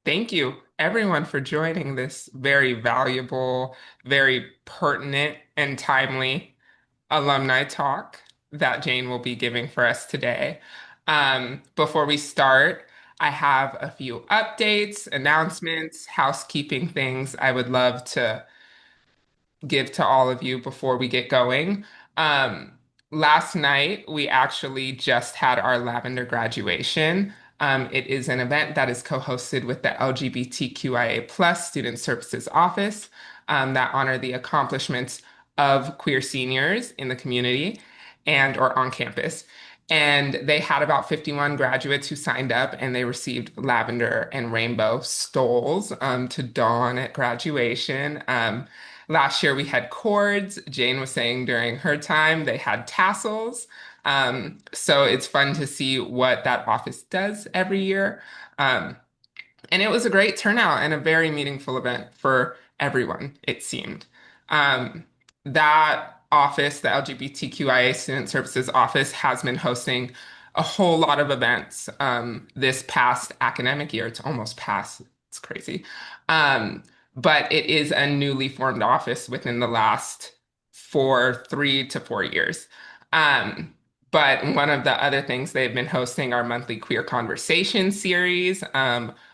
Thank you, everyone, for joining this very valuable, very pertinent, and timely alumni talk that Jane will be giving for us today. Before we start, I have a few updates, announcements, housekeeping things I would love to give to all of you before we get going. Um, Last night, we actually just had our Lavender graduation. It is an event that is co-hosted with the LGBTQIA plus Student Services Office that honor the accomplishments of queer seniors in the community and or on campus. And they had about 51 graduates who signed up and they received lavender and rainbow stoles to don at graduation. Last year we had cords. Jane was saying during her time they had tassels. So it's fun to see what that office does every year. Um, and it was a great turnout and a very meaningful event for everyone, it seemed. Um, that office, the LGBTQIA Student Services Office, has been hosting a whole lot of events this past academic year. It's almost past, it's crazy. Um, but it is a newly formed office within the last 3 to 4 years. Um, but one of the other things they've been hosting our monthly queer conversation series,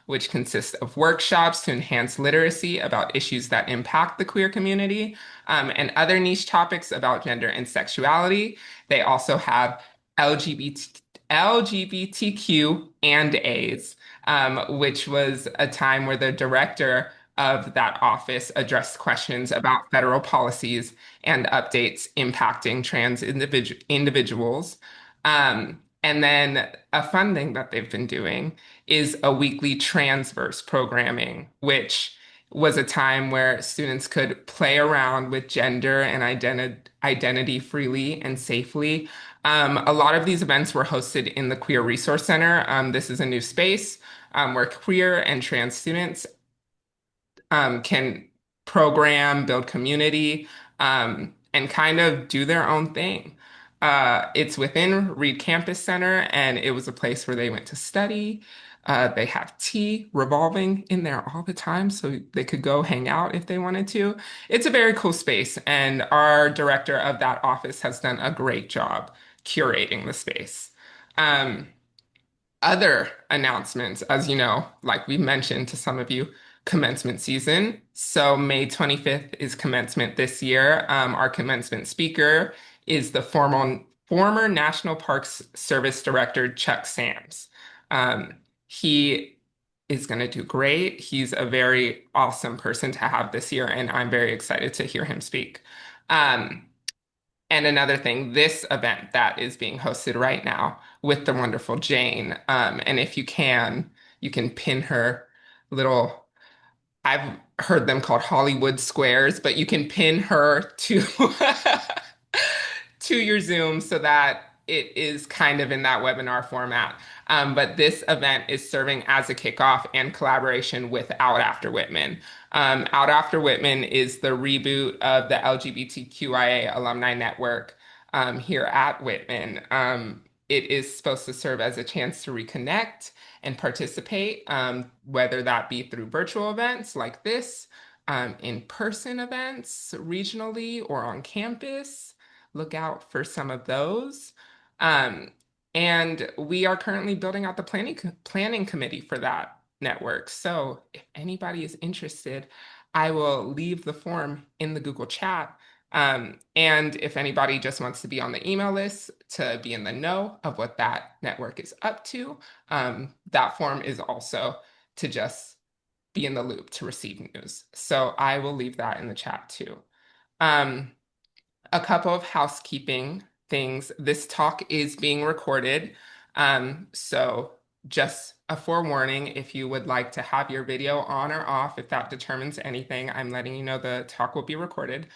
which consists of workshops to enhance literacy about issues that impact the queer community, and other niche topics about gender and sexuality. They also have LGBTQ and A's, which was a time where the director of that office addressed questions about federal policies and updates impacting trans individuals. And then a fun thing that they've been doing is a weekly transverse programming, which was a time where students could play around with gender and identity freely and safely. A lot of these events were hosted in the Queer Resource Center. This is a new space where queer and trans students can program, build community, and kind of do their own thing. It's within Reed Campus Center, and it was a place where they went to study. They have tea revolving in there all the time, so they could go hang out if they wanted to. It's a very cool space, and our director of that office has done a great job curating the space. Um, Other announcements, as you know, like we mentioned to some of you, commencement season. So May 25th is commencement this year. Our commencement speaker is the former National Parks Service Director, Chuck Sams. He is going to do great. He's a very awesome person to have this year, and I'm very excited to hear him speak. Um, and another thing, this event that is being hosted right now with the wonderful Jane, and if you can pin her little, I've heard them called Hollywood squares, but you can pin her to to your Zoom so that it is kind of in that webinar format. But this event is serving as a kickoff and collaboration with Out After Whitman. Out After Whitman is the reboot of the LGBTQIA Alumni Network here at Whitman. It is supposed to serve as a chance to reconnect and participate, whether that be through virtual events like this, in-person events regionally or on campus. Look out for some of those. Um, and we are currently building out the planning committee for that network. So if anybody is interested, I will leave the form in the Google chat. And if anybody just wants to be on the email list to be in the know of what that network is up to, that form is also to just be in the loop to receive news. So I will leave that in the chat too. Um, a couple of housekeeping things. This talk is being recorded. So just a forewarning, if you would like to have your video on or off, if that determines anything, I'm letting you know the talk will be recorded.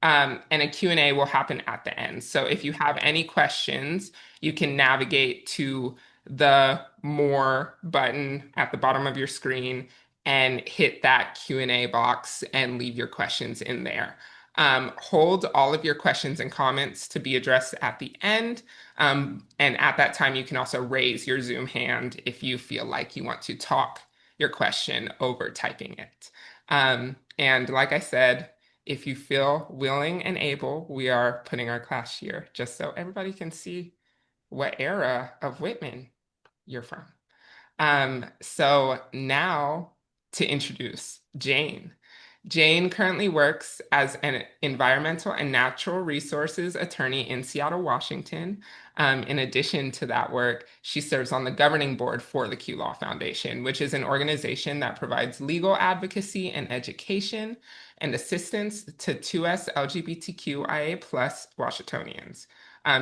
And a Q&A will happen at the end. So if you have any questions, you can navigate to the More button at the bottom of your screen and hit that Q&A box and leave your questions in there. Hold all of your questions and comments to be addressed at the end. And at that time, you can also raise your Zoom hand if you feel like you want to talk your question over typing it. And like I said, if you feel willing and able, we are putting our class here just so everybody can see what era of Whitman you're from. So now to introduce Jane. Jane currently works as an environmental and natural resources attorney in Seattle, Washington. In addition to that work, she serves on the governing board for the QLaw Foundation, which is an organization that provides legal advocacy and education and assistance to 2S LGBTQIA plus Washingtonians.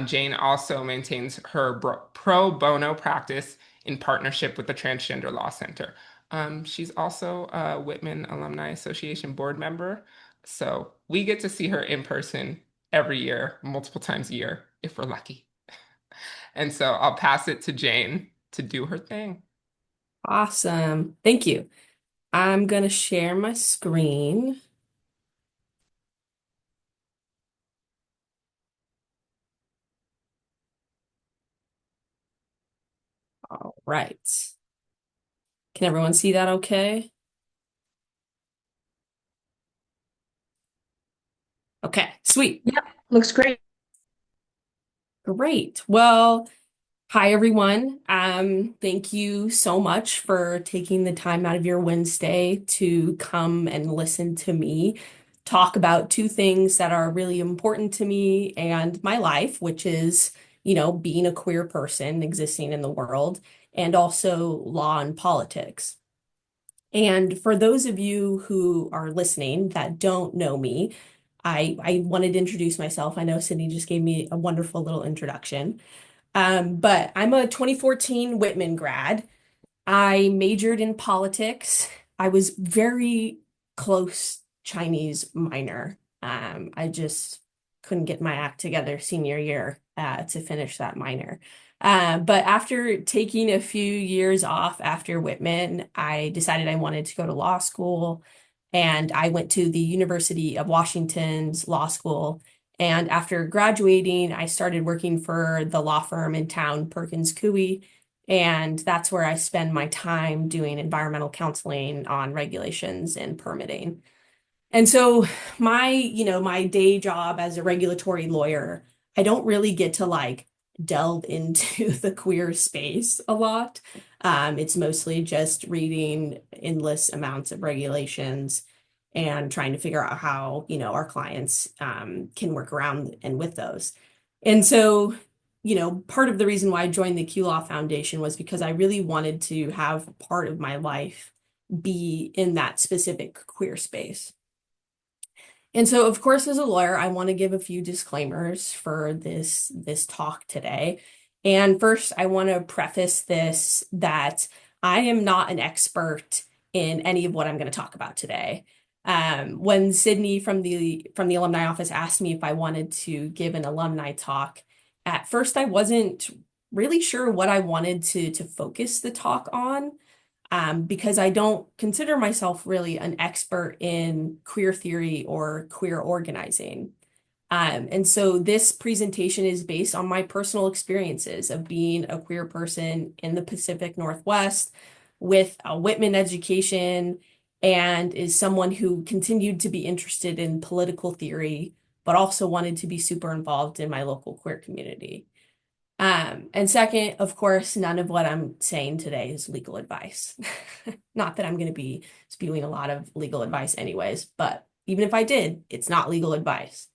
Jane also maintains her pro bono practice in partnership with the Transgender Law Center. She's also a Whitman Alumni Association board member. So we get to see her in person every year, multiple times a year, if we're lucky. And so I'll pass it to Jane to do her thing. Awesome. Thank you. I'm going to share my screen. All right. Can everyone see that okay? Okay, sweet. Yep, looks great. Great. Well, hi everyone. Thank you so much for taking the time out of your Wednesday to come and listen to me talk about two things that are really important to me and my life, which is, being a queer person existing in the world and also law and politics. And for those of you who are listening that don't know me, I wanted to introduce myself. I know Sydney just gave me a wonderful little introduction. But I'm a 2014 Whitman grad. I majored in politics. I was very close Chinese minor. I just couldn't get my act together senior year to finish that minor. But after taking a few years off after Whitman, I decided I wanted to go to law school. And I went to the University of Washington's law school. And after graduating, I started working for the law firm in town, Perkins Coie. And that's where I spend my time doing environmental counseling on regulations and permitting. And so my day job as a regulatory lawyer, I don't really get to delve into the queer space a lot. It's mostly just reading endless amounts of regulations and trying to figure out how, our clients can work around and with those. And so, part of the reason why I joined the QLaw Foundation was because I really wanted to have part of my life be in that specific queer space. And so, of course, as a lawyer, I want to give a few disclaimers for this talk today. And first, I want to preface this that I am not an expert in any of what I'm going to talk about today. When Sydney from the alumni office asked me if I wanted to give an alumni talk, at first I wasn't really sure what I wanted to focus the talk on because I don't consider myself really an expert in queer theory or queer organizing. And so this presentation is based on my personal experiences of being a queer person in the Pacific Northwest with a Whitman education and is someone who continued to be interested in political theory, but also wanted to be super involved in my local queer community. And second, of course, none of what I'm saying today is legal advice. Not that I'm going to be spewing a lot of legal advice anyways, but even if I did, it's not legal advice.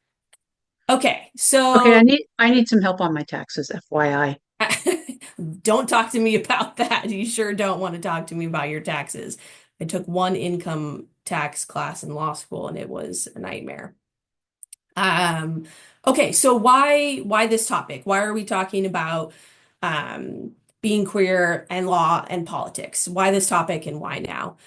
Okay, Okay, so I need some help on my taxes, FYI. don't talk to me about that. You sure don't want to talk to me about your taxes. I took one income tax class in law school and it was a nightmare. Um, okay, so why this topic? Why are we talking about being queer and law and politics? Why this topic and why now?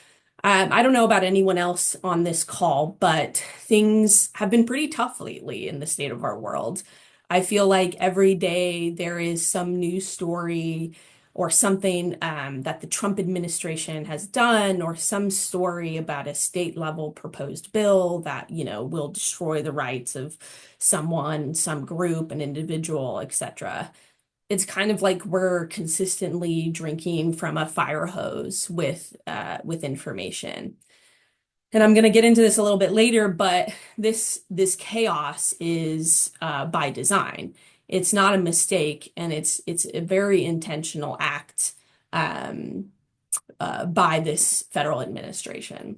I don't know about anyone else on this call, but things have been pretty tough lately in the state of our world. I feel like every day there is some news story or something that the Trump administration has done, or some story about a state level proposed bill that, will destroy the rights of someone, some group, an individual, etc. it's kind of like we're consistently drinking from a fire hose with information. And I'm going to get into this a little bit later, but this chaos is by design. It's not a mistake, and it's a very intentional act um, by this federal administration.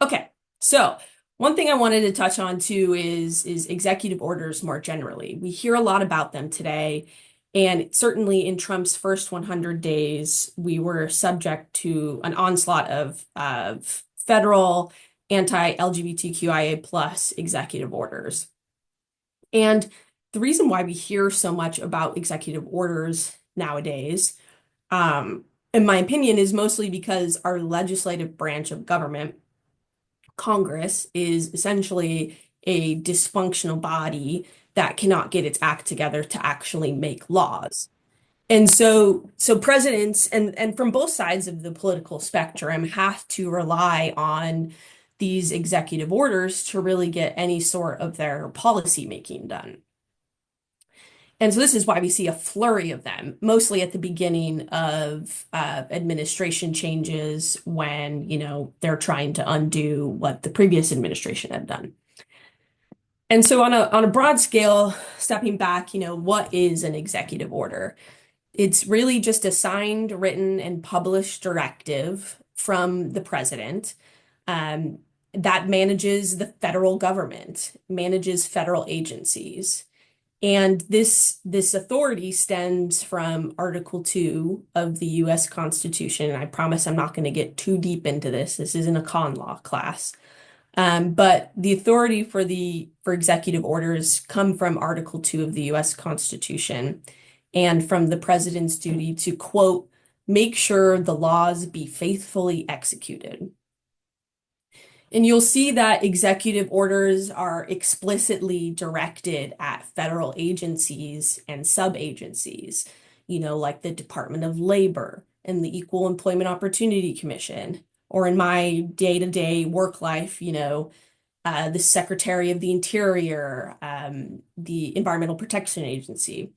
Okay, so one thing I wanted to touch on too is executive orders more generally. We hear a lot about them today, and certainly in Trump's first 100 days, we were subject to an onslaught of federal anti-LGBTQIA plus executive orders. And the reason why we hear so much about executive orders nowadays, in my opinion, is mostly because our legislative branch of government, Congress, is essentially a dysfunctional body that cannot get its act together to actually make laws. And so presidents and from both sides of the political spectrum have to rely on these executive orders to really get any sort of their policy making done. And so this is why we see a flurry of them, mostly at the beginning of administration changes when, they're trying to undo what the previous administration had done. And so on a broad scale, stepping back, what is an executive order? It's really just a signed, written, and published directive from the president um, that manages the federal government, manages federal agencies. And this authority stems from Article 2 of the US Constitution. And I promise I'm not going to get too deep into this. This isn't a con law class. But the authority for executive orders come from Article 2 of the US Constitution and from the president's duty to, quote, make sure the laws be faithfully executed. And you'll see that executive orders are explicitly directed at federal agencies and sub-agencies, like the Department of Labor and the Equal Employment Opportunity Commission, or in my day-to-day work life, the Secretary of the Interior, the Environmental Protection Agency.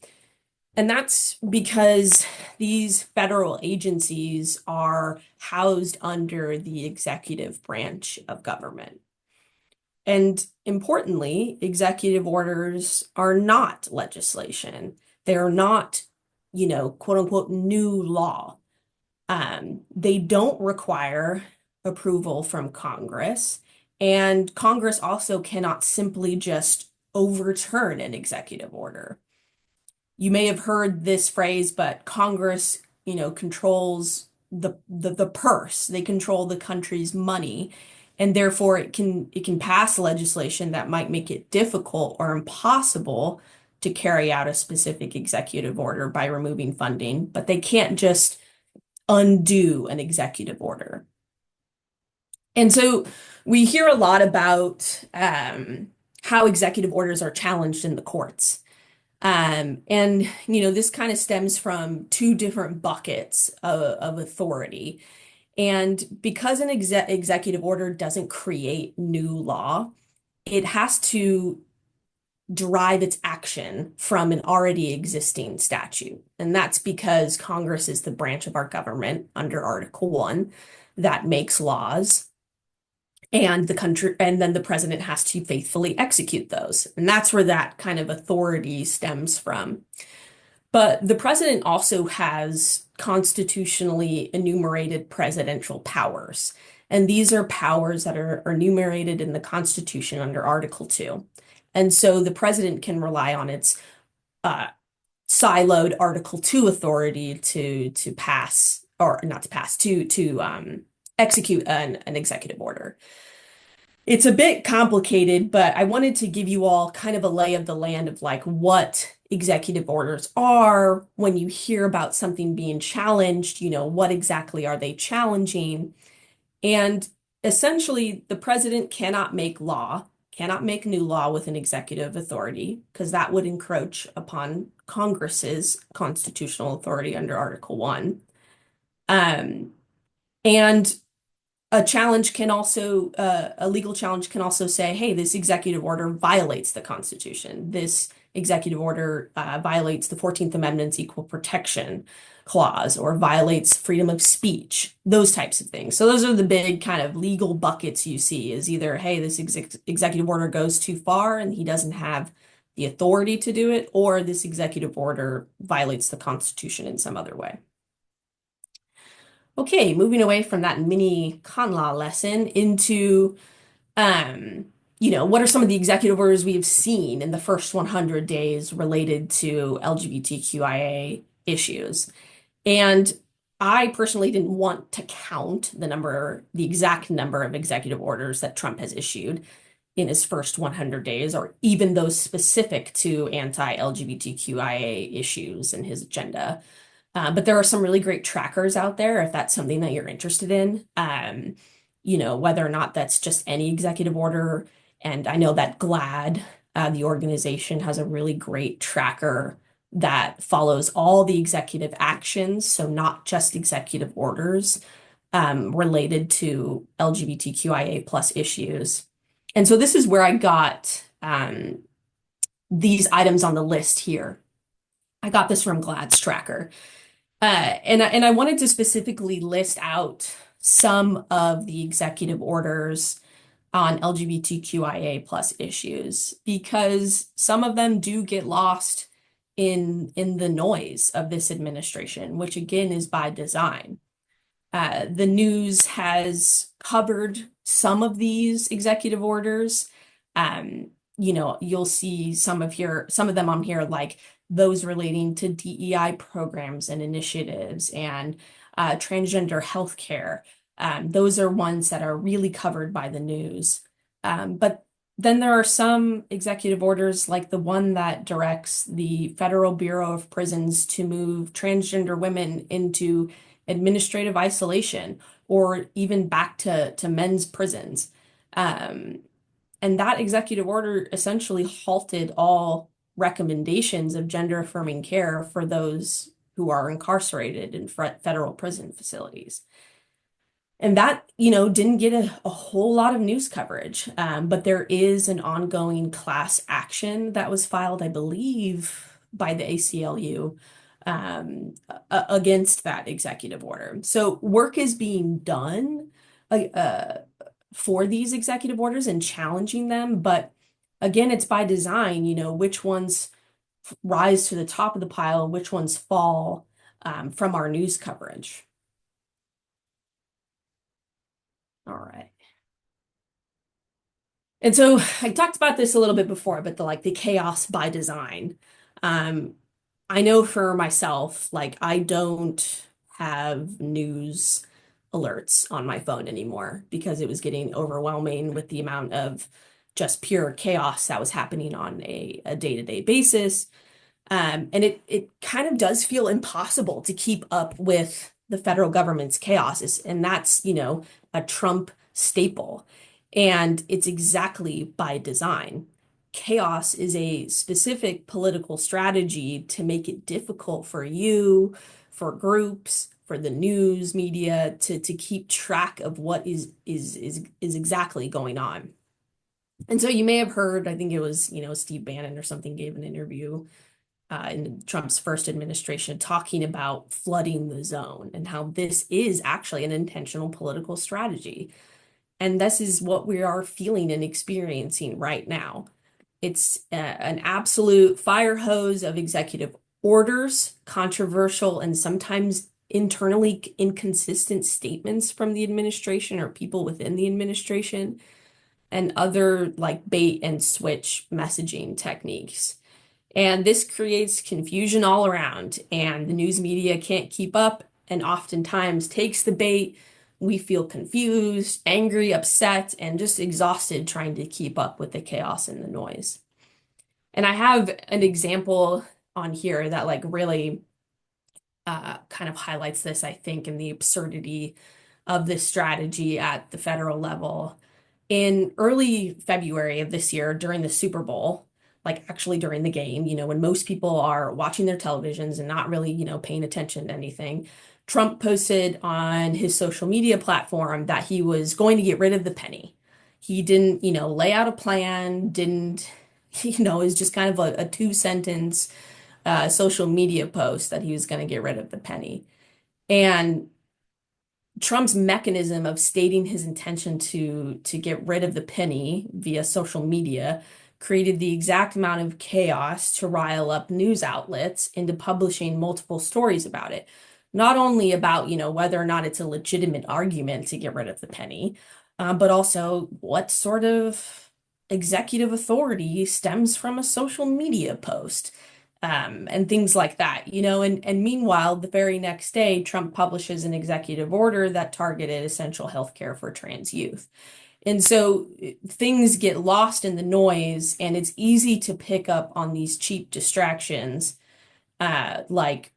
And that's because these federal agencies are housed under the executive branch of government. And importantly, executive orders are not legislation. They're not, quote unquote, new law. They don't require approval from Congress. And Congress also cannot simply just overturn an executive order. You may have heard this phrase, but Congress, controls the purse. They control the country's money, and therefore it can pass legislation that might make it difficult or impossible to carry out a specific executive order by removing funding, but they can't just undo an executive order. And so we hear a lot about how executive orders are challenged in the courts. And this kind of stems from two different buckets of authority. And because an executive order doesn't create new law, it has to derive its action from an already existing statute. And that's because Congress is the branch of our government under Article 1 that makes laws. And then the president has to faithfully execute those. And that's where that kind of authority stems from. But the president also has constitutionally enumerated presidential powers. And these are powers that are enumerated in the Constitution under Article 2. And so the president can rely on its siloed Article 2 authority to pass, or not to pass, to execute an executive order. It's a bit complicated, but I wanted to give you all kind of a lay of the land of like what executive orders are. When you hear about something being challenged, what exactly are they challenging? And essentially, the president cannot make law, cannot make new law with an executive authority, because that would encroach upon Congress's constitutional authority under Article 1. And a legal challenge can also say, hey, this executive order violates the Constitution. This executive order violates the 14th Amendment's equal protection clause or violates freedom of speech, those types of things. So those are the big kind of legal buckets you see is either, hey, this executive order goes too far and he doesn't have the authority to do it, or this executive order violates the Constitution in some other way. Okay, moving away from that mini con law lesson into, um, what are some of the executive orders we have seen in the first 100 days related to LGBTQIA issues? And I personally didn't want to count the exact number of executive orders that Trump has issued in his first 100 days, or even those specific to anti-LGBTQIA issues in his agenda. But there are some really great trackers out there if that's something that you're interested in. Whether or not that's just any executive order. And I know that GLAAD, the organization, has a really great tracker that follows all the executive actions, so not just executive orders related to LGBTQIA plus issues. And so this is where I got these items on the list here. I got this from GLAAD's tracker. And I wanted to specifically list out some of the executive orders on LGBTQIA plus issues because some of them do get lost in the noise of this administration, which again is by design. The news has covered some of these executive orders. You'll see some of them on here, like those relating to DEI programs and initiatives and transgender healthcare. Those are ones that are really covered by the news. But then there are some executive orders, like the one that directs the Federal Bureau of Prisons to move transgender women into administrative isolation or even back to men's prisons. And that executive order essentially halted all recommendations of gender affirming care for those who are incarcerated in federal prison facilities. And that, didn't get a whole lot of news coverage. But there is an ongoing class action that was filed, I believe, by the ACLU against that executive order. So work is being done for these executive orders and challenging them. But again, it's by design, which ones rise to the top of the pile, which ones fall from our news coverage. All right. And so I talked about this a little bit before, but the chaos by design. I know for myself, I don't have news alerts on my phone anymore because it was getting overwhelming with the amount of just pure chaos that was happening on a day-to-day basis. And it kind of does feel impossible to keep up with the federal government's chaos. And that's, a Trump staple. And it's exactly by design. Chaos is a specific political strategy to make it difficult for you, for groups, for the news media to keep track of what is exactly going on. And so you may have heard, I think it was, Steve Bannon or something gave an interview in Trump's first administration talking about flooding the zone and how this is actually an intentional political strategy. And this is what we are feeling and experiencing right now. It's an absolute fire hose of executive orders, controversial and sometimes internally inconsistent statements from the administration or people within the administration, and other bait and switch messaging techniques. And this creates confusion all around, and the news media can't keep up and oftentimes takes the bait. We feel confused, angry, upset, and just exhausted trying to keep up with the chaos and the noise. And I have an example on here that really kind of highlights this, I think, in the absurdity of this strategy at the federal level. In early February of this year, during the Super Bowl, actually during the game, when most people are watching their televisions and not really, paying attention to anything, Trump posted on his social media platform that he was going to get rid of the penny. He didn't, lay out a plan, didn't is just kind of a two-sentence social media post that he was going to get rid of the penny. And Trump's mechanism of stating his intention to get rid of the penny via social media created the exact amount of chaos to rile up news outlets into publishing multiple stories about it. Not only about, whether or not it's a legitimate argument to get rid of the penny, but also what sort of executive authority stems from a social media post, and things like that, and meanwhile, the very next day, Trump publishes an executive order that targeted essential health care for trans youth. And so things get lost in the noise, and it's easy to pick up on these cheap distractions, like,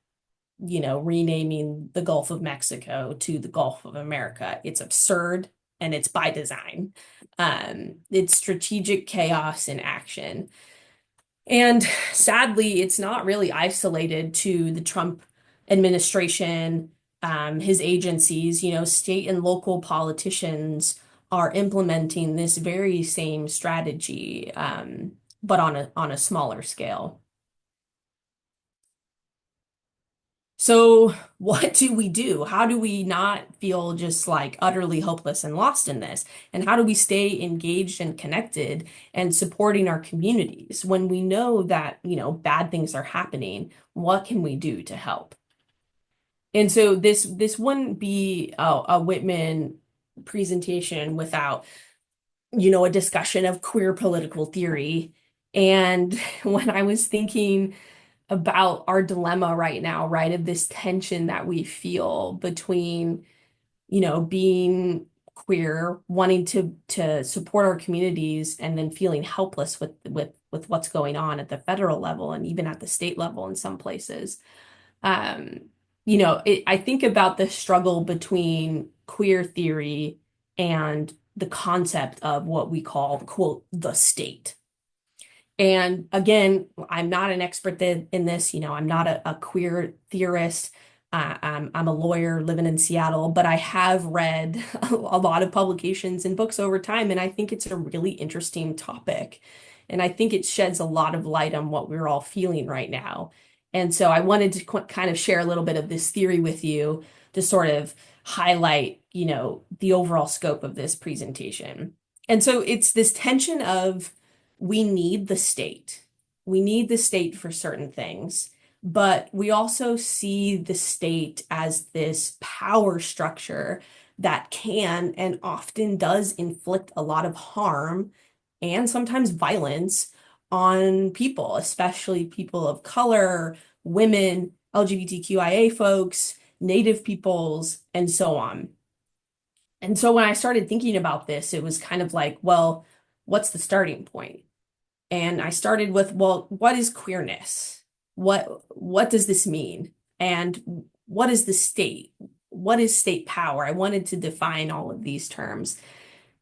renaming the Gulf of Mexico to the Gulf of America. It's absurd and it's by design. It's strategic chaos in action. And sadly, it's not really isolated to the Trump administration, his agencies, state and local politicians are implementing this very same strategy, but on a smaller scale. So what do we do? How do we not feel just like utterly hopeless and lost in this? And how do we stay engaged and connected and supporting our communities when we know that, bad things are happening? What can we do to help? And so this wouldn't be a Whitman presentation without, a discussion of queer political theory. And when I was thinking about our dilemma right now, right? Of this tension that we feel between, being queer, wanting to support our communities, and then feeling helpless with what's going on at the federal level and even at the state level in some places. I think about the struggle between queer theory and the concept of what we call, quote, the state. And again, I'm not an expert in this, I'm not a queer theorist. I'm a lawyer living in Seattle, but I have read a lot of publications and books over time, and I think it's a really interesting topic. And I think it sheds a lot of light on what we're all feeling right now. And so I wanted to kind of share a little bit of this theory with you to sort of highlight, the overall scope of this presentation. And so it's this tension of we need the state. We need the state for certain things, but we also see the state as this power structure that can and often does inflict a lot of harm and sometimes violence on people, especially people of color, women, LGBTQIA folks, Native peoples, and so on. And so when I started thinking about this, it was kind of like, well, what's the starting point? And I started with, well, what is queerness? What does this mean? And what is the state? What is state power? I wanted to define all of these terms.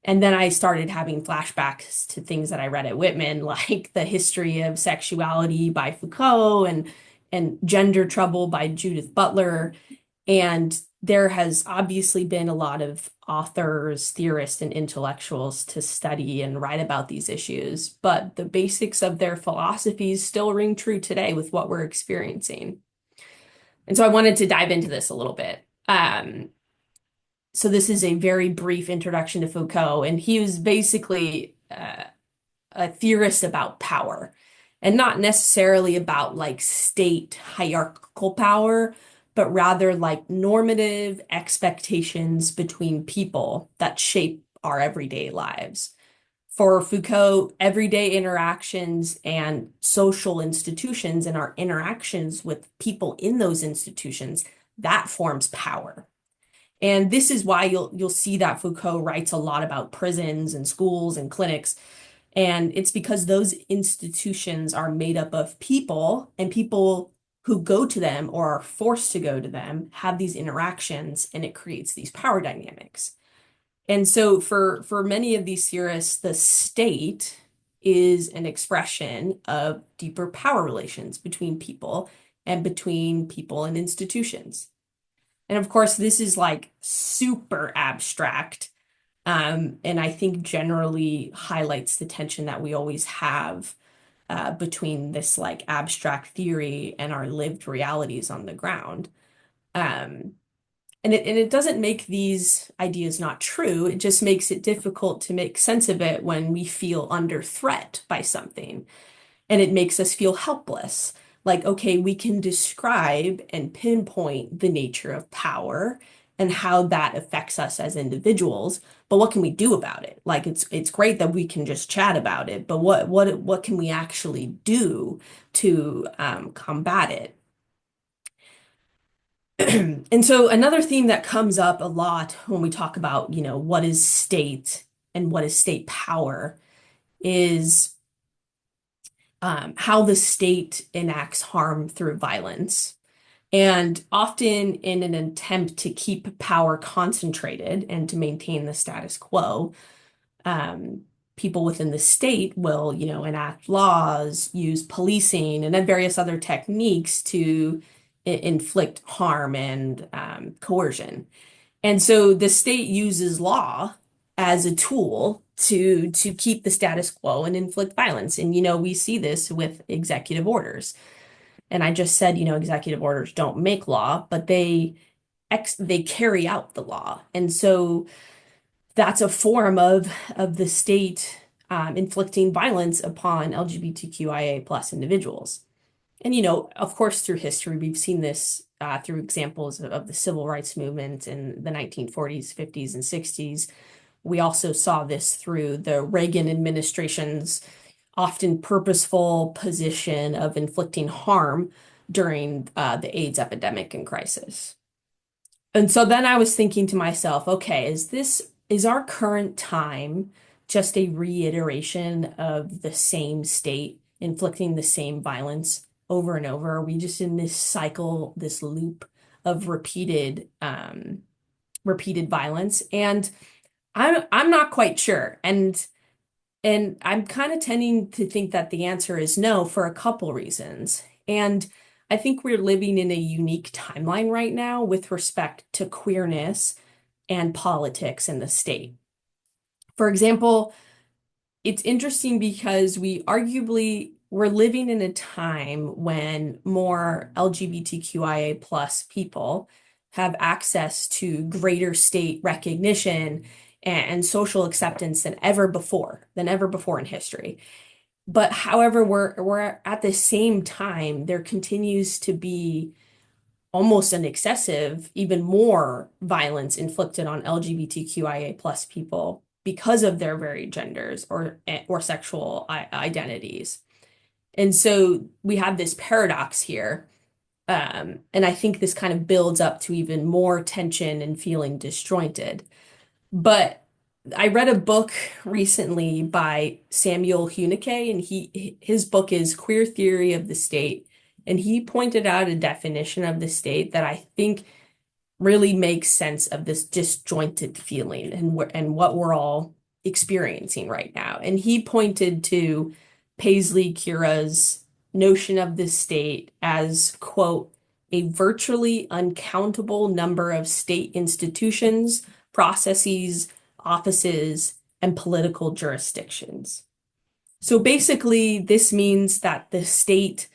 And then I started having flashbacks to things that I read at Whitman, like The History of Sexuality by Foucault and Gender Trouble by Judith Butler. And there has obviously been a lot of authors, theorists, and intellectuals to study and write about these issues, but the basics of their philosophies still ring true today with what we're experiencing. And so I wanted to dive into this a little bit. So this is a very brief introduction to Foucault, and he was basically a theorist about power, and not necessarily about like state hierarchical power, but rather like normative expectations between people that shape our everyday lives. For Foucault, everyday interactions and social institutions and our interactions with people in those institutions, that forms power. And this is why you'll see that Foucault writes a lot about prisons and schools and clinics. And it's because those institutions are made up of people, and people who go to them or are forced to go to them have these interactions, and it creates these power dynamics. And so for many of these theorists, the state is an expression of deeper power relations between people and between people and institutions. And of course, this is like super abstract, and I think generally highlights the tension that we always have between this like abstract theory and our lived realities on the ground. Um, and it doesn't make these ideas not true. It just makes it difficult to make sense of it when we feel under threat by something. And it makes us feel helpless. Like, okay, we can describe and pinpoint the nature of power and how that affects us as individuals, but what can we do about it? Like it's great that we can just chat about it, but what can we actually do to combat it? And so another theme that comes up a lot when we talk about, what is state and what is state power is how the state enacts harm through violence. And often in an attempt to keep power concentrated and to maintain the status quo, um, people within the state will, enact laws, use policing, and then various other techniques to inflict harm and coercion. And so the state uses law as a tool to keep the status quo and inflict violence. And we see this with executive orders. And I just said, executive orders don't make law, but they carry out the law. And so that's a form of the state inflicting violence upon LGBTQIA plus individuals. And of course, through history, we've seen this through examples of the civil rights movement in the 1940s, 50s, and 60s. We also saw this through the Reagan administration's often purposeful position of inflicting harm during the AIDS epidemic and crisis. And so then I was thinking to myself, okay, is our current time just a reiteration of the same state inflicting the same violence over and over? Are we just in this cycle, this loop of repeated violence? And I'm not quite sure. And I'm kind of tending to think that the answer is no for a couple reasons. And I think we're living in a unique timeline right now with respect to queerness and politics in the state. For example, it's interesting because we're living in a time when more LGBTQIA plus people have access to greater state recognition and social acceptance than ever before in history. But however, we're at the same time, there continues to be almost an excessive, even more violence inflicted on LGBTQIA plus people because of their varied genders or sexual identities. And so we have this paradox here. And I think this kind of builds up to even more tension and feeling disjointed. But I read a book recently by Samuel Huneke, and his book is Queer Theory of the State. And he pointed out a definition of the state that I think really makes sense of this disjointed feeling and what we're all experiencing right now. And he pointed to Paisley Kira's notion of the state as, quote, a virtually uncountable number of state institutions, processes, offices, and political jurisdictions. So basically, this means that the state,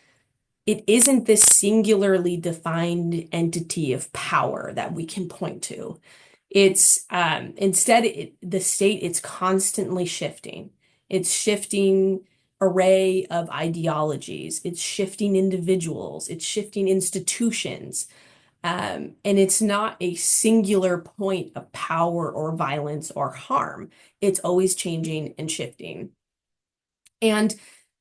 it isn't this singularly defined entity of power that we can point to. It's instead the state, it's constantly shifting. It's shifting array of ideologies. It's shifting individuals. It's shifting institutions. And it's not a singular point of power or violence or harm. It's always changing and shifting. And,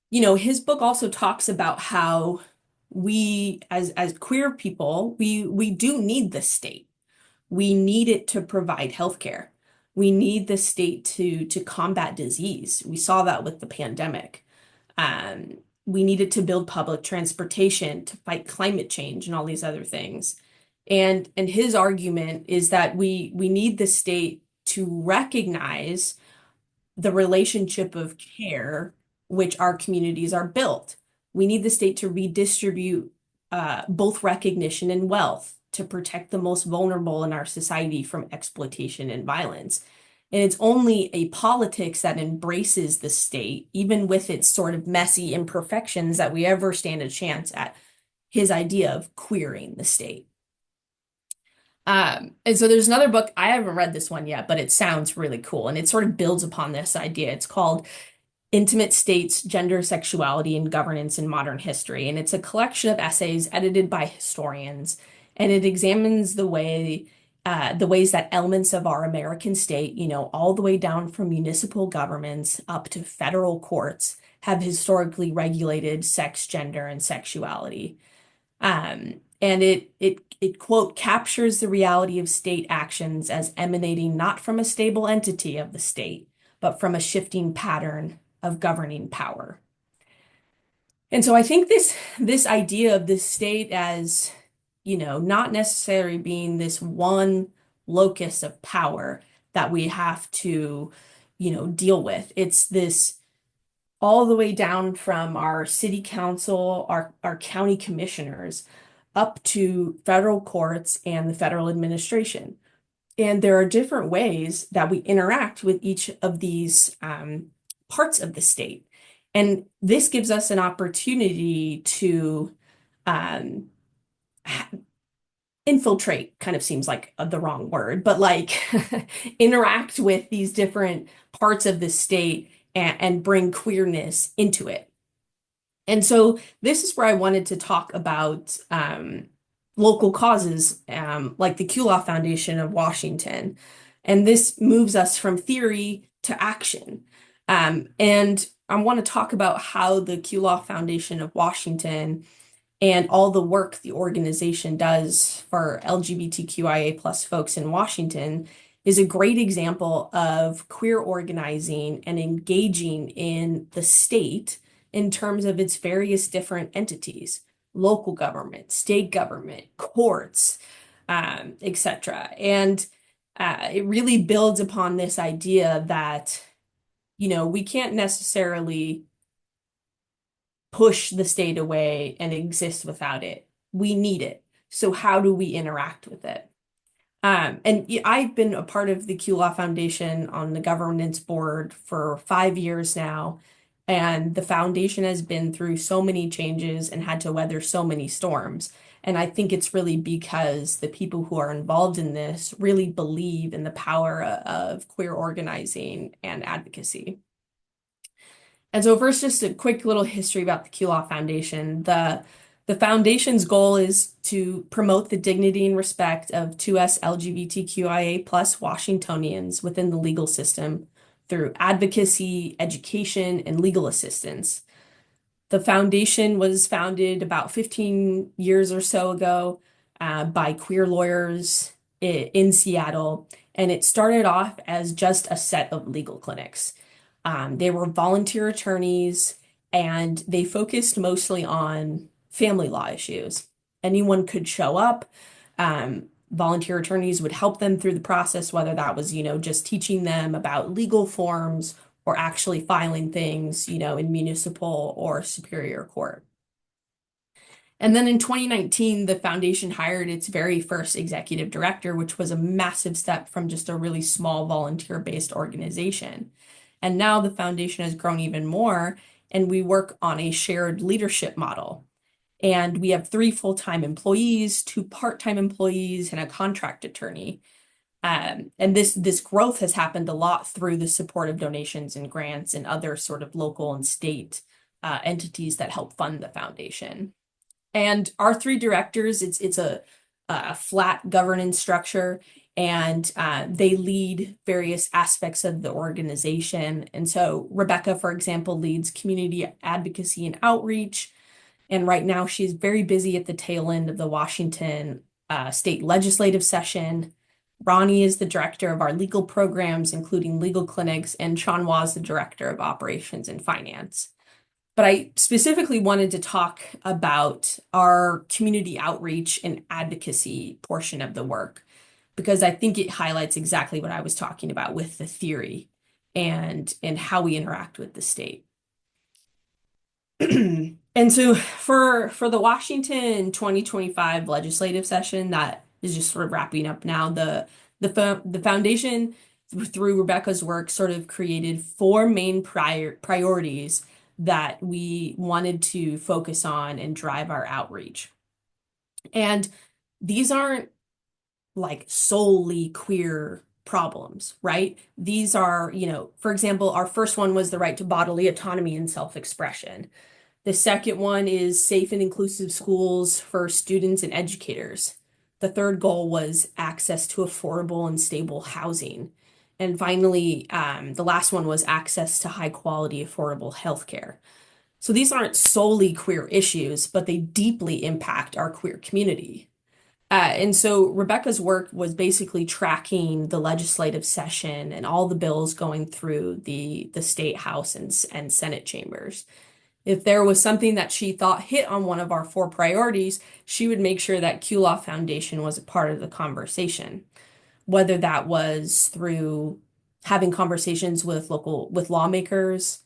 his book also talks about how we, as queer people, we do need the state. We need it to provide healthcare. We need the state to combat disease. We saw that with the pandemic. We need it to build public transportation, to fight climate change and all these other things. And his argument is that we need the state to recognize the relationship of care which our communities are built. We need the state to redistribute both recognition and wealth to protect the most vulnerable in our society from exploitation and violence. And it's only a politics that embraces the state, even with its sort of messy imperfections, that we ever stand a chance at his idea of queering the state. And so there's another book, I haven't read this one yet, but it sounds really cool. And it sort of builds upon this idea. It's called Intimate States, Gender, Sexuality, and Governance in Modern History. And it's a collection of essays edited by historians. And it examines the ways that elements of our American state, all the way down from municipal governments up to federal courts, have historically regulated sex, gender, and sexuality. And it quote captures the reality of state actions as emanating not from a stable entity of the state, but from a shifting pattern of governing power. And so I think this idea of the state as, not necessarily being this one locus of power that we have to, deal with. It's this all the way down from our city council, our county commissioners, up to federal courts and the federal administration. And there are different ways that we interact with each of these parts of the state. And this gives us an opportunity to um, infiltrate, kind of seems like the wrong word, but like interact with these different parts of the state and bring queerness into it. And so this is where I wanted to talk about local causes like the QLaw Foundation of Washington. And this moves us from theory to action. And I want to talk about how the QLaw Foundation of Washington and all the work the organization does for LGBTQIA plus folks in Washington is a great example of queer organizing and engaging in the state in terms of its various different entities, local government, state government, courts, etc. And it really builds upon this idea that, we can't necessarily push the state away and exist without it. We need it. So how do we interact with it? And I've been a part of the QLaw Foundation on the governance board for 5 years now. And the foundation has been through so many changes and had to weather so many storms. And I think it's really because the people who are involved in this really believe in the power of queer organizing and advocacy. And so first, just a quick little history about the QLaw Foundation. The foundation's goal is to promote the dignity and respect of 2S LGBTQIA plus Washingtonians within the legal system through advocacy, education, and legal assistance. The foundation was founded about 15 years or so ago by queer lawyers in Seattle, and it started off as just a set of legal clinics. They were volunteer attorneys, and they focused mostly on family law issues. Anyone could show up. Volunteer attorneys would help them through the process, whether that was, just teaching them about legal forms or actually filing things, in municipal or superior court. And then in 2019, the foundation hired its very first executive director, which was a massive step from just a really small volunteer-based organization. And now the foundation has grown even more, and we work on a shared leadership model. And we have 3 full-time employees, 2 part-time employees, and a contract attorney. And this growth has happened a lot through the support of donations and grants and other sort of local and state entities that help fund the foundation. And our 3 directors, it's a flat governance structure, and they lead various aspects of the organization. And so Rebecca, for example, leads community advocacy and outreach. And right now she's very busy at the tail end of the Washington state legislative session. Ronnie is the director of our legal programs, including legal clinics, and Chanwa is the director of operations and finance. But I specifically wanted to talk about our community outreach and advocacy portion of the work, because I think it highlights exactly what I was talking about with the theory and how we interact with the state. And so for the Washington 2025 legislative session that is just sort of wrapping up now, the foundation through Rebecca's work, sort of created four main priorities that we wanted to focus on and drive our outreach. And these aren't like solely queer problems, right? These are, for example, our first one was the right to bodily autonomy and self-expression. The second one is safe and inclusive schools for students and educators. The third goal was access to affordable and stable housing. And finally, the last one was access to high quality, affordable healthcare. So these aren't solely queer issues, but they deeply impact our queer community. And so Rebecca's work was basically tracking the legislative session and all the bills going through the state house and Senate chambers. If there was something that she thought hit on one of our four priorities, she would make sure that QLaw Foundation was a part of the conversation, whether that was through having conversations with lawmakers,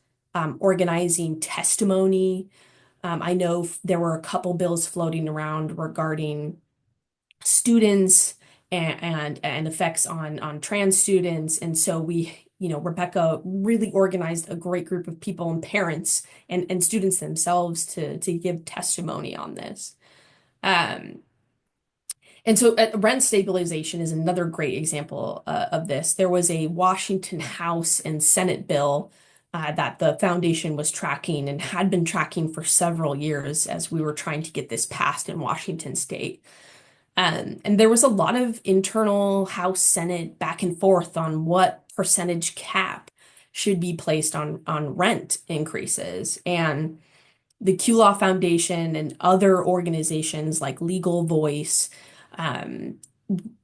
organizing testimony. I know there were a couple bills floating around regarding students and effects on trans students. And so Rebecca really organized a great group of people and parents and students themselves to give testimony on this. Um, and so rent stabilization is another great example of this. There was a Washington House and Senate bill that the foundation was tracking and had been tracking for several years as we were trying to get this passed in Washington state. And there was a lot of internal House Senate back and forth on what percentage cap should be placed on rent increases. And the QLaw Foundation and other organizations like Legal Voice um,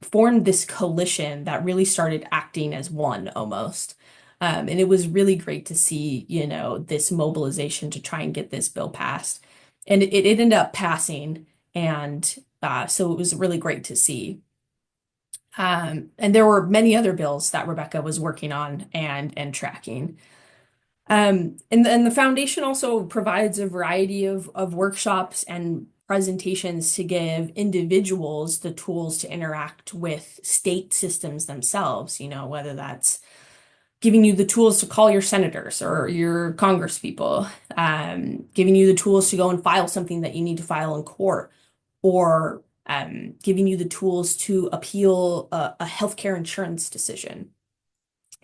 formed this coalition that really started acting as one almost. And it was really great to see, this mobilization to try and get this bill passed. And it ended up passing. And so it was really great to see. And there were many other bills that Rebecca was working on and tracking. And the foundation also provides a variety of workshops and presentations to give individuals the tools to interact with state systems themselves, whether that's giving you the tools to call your senators or your congresspeople, giving you the tools to go and file something that you need to file in court, or giving you the tools to appeal a healthcare insurance decision.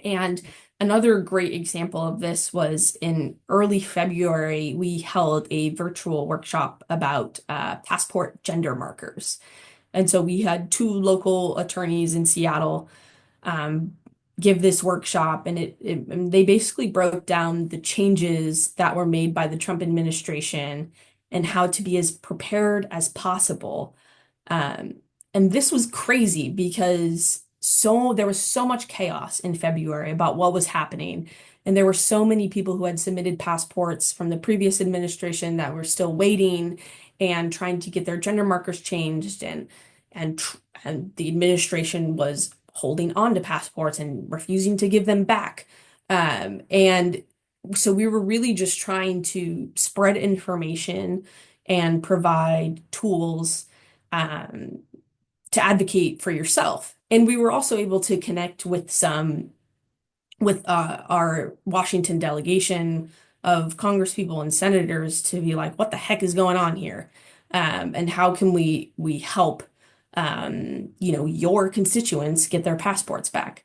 And another great example of this was in early February, we held a virtual workshop about passport gender markers. And so we had two local attorneys in Seattle give this workshop, and they basically broke down the changes that were made by the Trump administration and how to be as prepared as possible. Um, and this was crazy because there was so much chaos in February about what was happening. And there were so many people who had submitted passports from the previous administration that were still waiting and trying to get their gender markers changed. And the administration was holding on to passports and refusing to give them back. And so we were really just trying to spread information and provide tools to advocate for yourself. And we were also able to connect with our Washington delegation of congresspeople and senators to be like, what the heck is going on here? And how can we help your constituents get their passports back?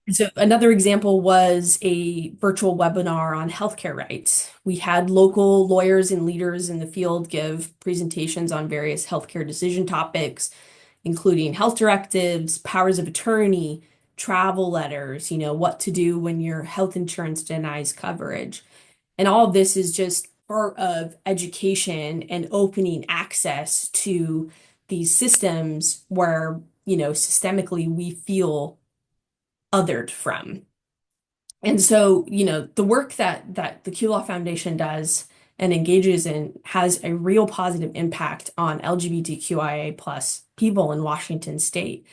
So another example was a virtual webinar on healthcare rights. We had local lawyers and leaders in the field give presentations on various healthcare decision topics, including health directives, powers of attorney, travel letters, what to do when your health insurance denies coverage. And all of this is just part of education and opening access to these systems where, systemically we feel othered from. And so, the work that the QLaw Foundation does and engages in has a real positive impact on LGBTQIA plus people in Washington state,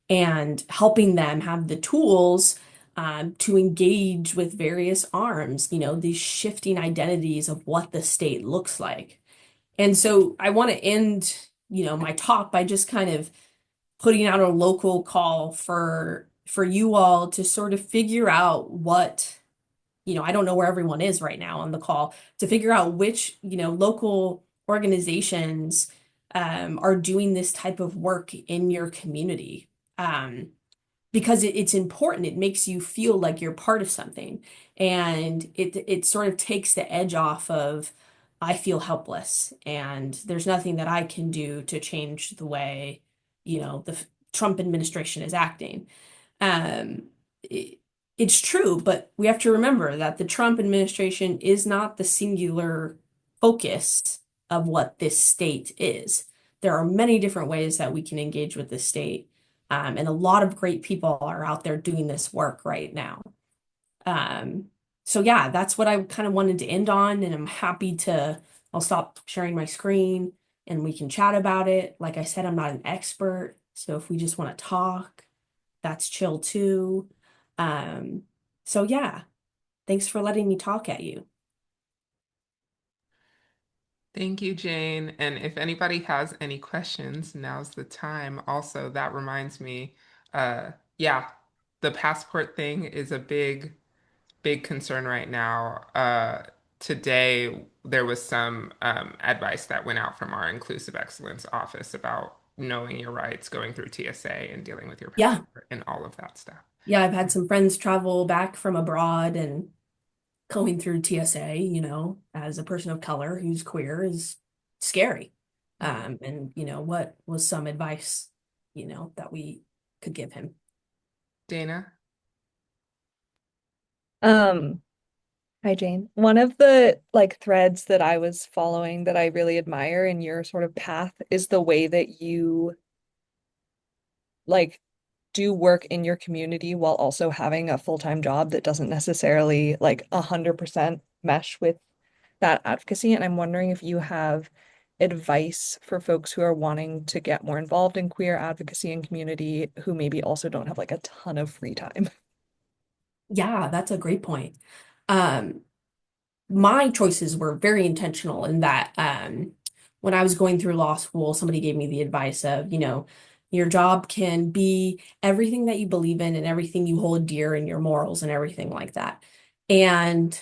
and helping them have the tools to engage with various arms, these shifting identities of what the state looks like. And so I want to end, my talk by just kind of putting out a local call for for you all to sort of figure out what, I don't know where everyone is right now on the call, to figure out which, local organizations are doing this type of work in your community. Because it's important. It makes you feel like you're part of something. And it sort of takes the edge off of, I feel helpless and there's nothing that I can do to change the way, the Trump administration is acting. Um, it, it's true, but we have to remember that the Trump administration is not the singular focus of what this state is. There are many different ways that we can engage with this state. And a lot of great people are out there doing this work right now. Um, so yeah, that's what I kind of wanted to end on, and I'll stop sharing my screen and we can chat about it. Like I said, I'm not an expert, so if we just want to talk, that's chill too. Um, so yeah, thanks for letting me talk at you. Thank you, Jane. And if anybody has any questions, now's the time. Also, that reminds me, yeah, the passport thing is a big concern right now. Today, there was some advice that went out from our Inclusive Excellence Office about knowing your rights, going through TSA, and dealing with your Yeah, passport and all of that stuff. yeah, I've had some friends travel back from abroad, and going through TSA, as a person of color who's queer is scary. And what was some advice, that we could give him? Dana? Um, Hi Jane. One of the like threads that I was following that I really admire in your sort of path is the way that you like do work in your community while also having a full-time job that doesn't necessarily like 100% mesh with that advocacy. And I'm wondering if you have advice for folks who are wanting to get more involved in queer advocacy and community who maybe also don't have like a ton of free time. Yeah, that's a great point. Um, my choices were very intentional in that when I was going through law school, somebody gave me the advice of, your job can be everything that you believe in and everything you hold dear and your morals and everything like that. And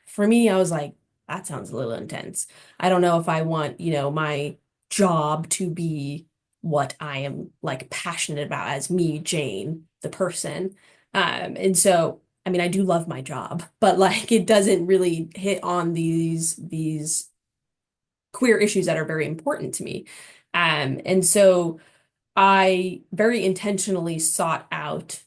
for me, I was like, that sounds a little intense. I don't know if I want, my job to be what I am like passionate about as me, Jane, the person. And so I mean, I do love my job, but like it doesn't really hit on these queer issues that are very important to me. And so I very intentionally sought out,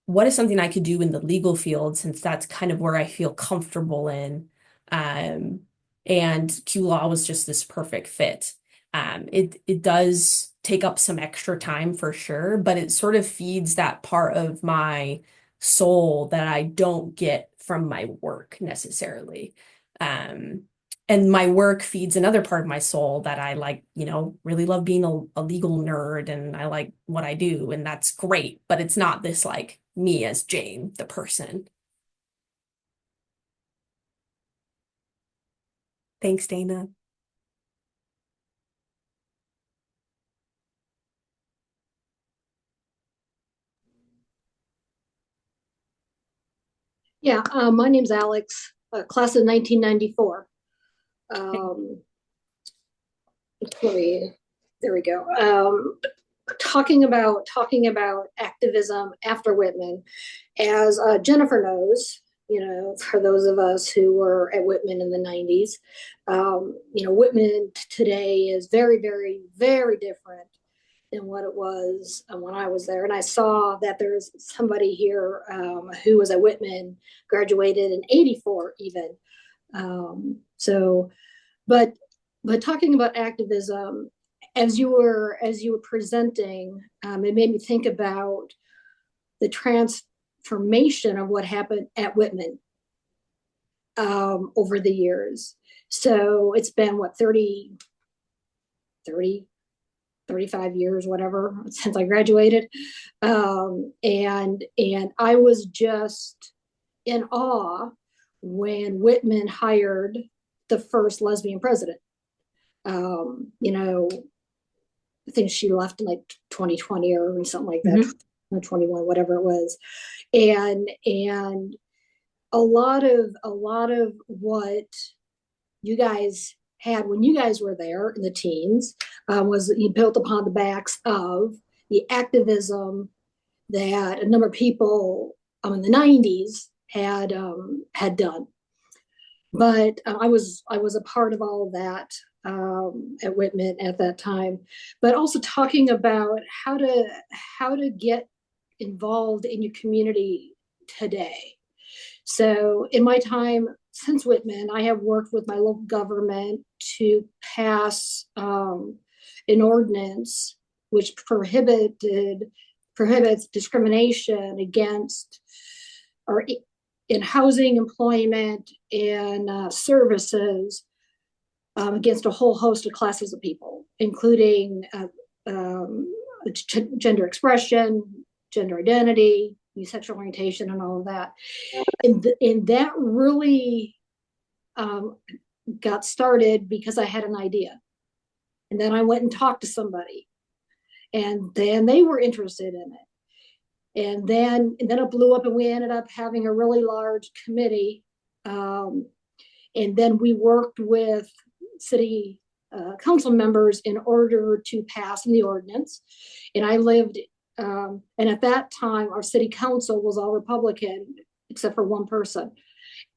what is something I could do in the legal field since that's kind of where I feel comfortable in. Um, and QLaw was just this perfect fit. It does take up some extra time for sure, but it sort of feeds that part of my soul that I don't get from my work necessarily. Um, and my work feeds another part of my soul that I like, really love being a legal nerd and I like what I do, and that's great, but it's not this like me as Jane, the person. Thanks, Dana. Yeah, my name's Alex, class of 1994. Um, there we go. Talking about activism after Whitman, as Jennifer knows, for those of us who were at Whitman in the 90s, Whitman today is very, very, very different than what it was when I was there. And I saw that there's somebody here who was at Whitman, graduated in '84 even. So, but talking about activism, as you were presenting, it made me think about the transformation of what happened at Whitman over the years. So it's been what 35 years, whatever, since I graduated. And I was just in awe when Whitman hired the first lesbian president. I think she left in like 2020 or something like that. 21, whatever it was. And a lot of what you guys had when you guys were there in the teens was built upon the backs of the activism that a number of people in the 90s had done. But I was a part of all of that at Whitman at that time. But also talking about how to get involved in your community today. So in my time since Whitman, I have worked with my local government to pass an ordinance which prohibits discrimination against or in housing, employment, and services against a whole host of classes of people, including gender expression, gender identity, sexual orientation, and all of that. And that really got started because I had an idea. And then I went and talked to somebody. And then they were interested in it. And then it blew up, and we ended up having a really large committee. And then we worked with city council members in order to pass the ordinance. And I lived, and at that time, our city council was all Republican, except for one person.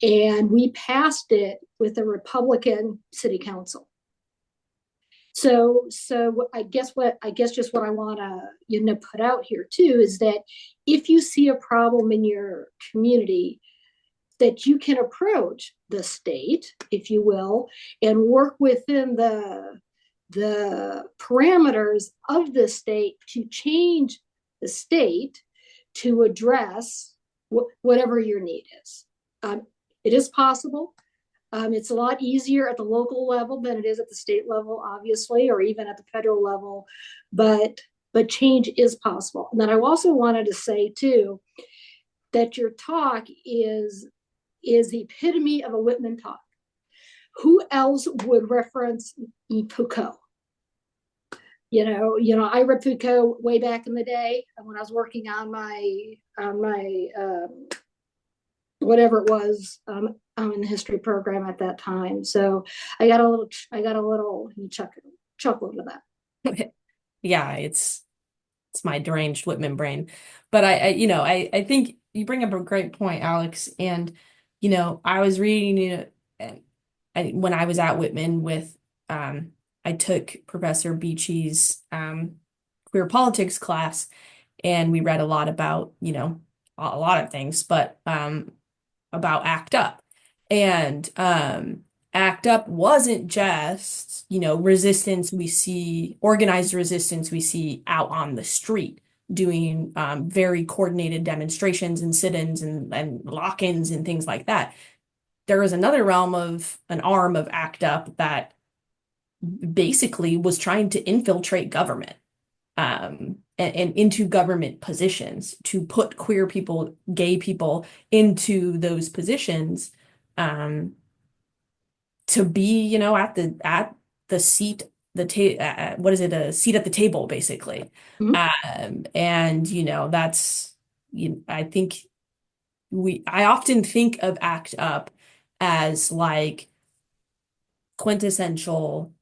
And we passed it with a Republican city council. So I guess just what I want to put out here too is that if you see a problem in your community, that you can approach the state, if you will, and work within the parameters of the state to change the state to address whatever your need is. It is possible. It's a lot easier at the local level than it is at the state level, obviously, or even at the federal level, but change is possible. And then I also wanted to say too, that your talk is the epitome of a Whitman talk. Who else would reference Foucault? I read Foucault way back in the day when I was working on my whatever it was in the history program at that time. So I got a little chuckle to that. Yeah, it's my deranged Whitman brain. But I think you bring up a great point, Alex. And I was reading, when I was at Whitman with I took Professor Beachy's queer politics class, and we read a lot about, a lot of things, but about ACT UP. And ACT UP wasn't just, resistance we see, organized resistance we see out on the street, doing very coordinated demonstrations and sit-ins and lock-ins and things like that. There was another realm of an arm of ACT UP that basically was trying to infiltrate government and into government positions to put queer people, gay people into those positions to be, at the seat, what is it? A seat at the table, basically. Mm-hmm. And that's, I think I often think of ACT UP as like quintessential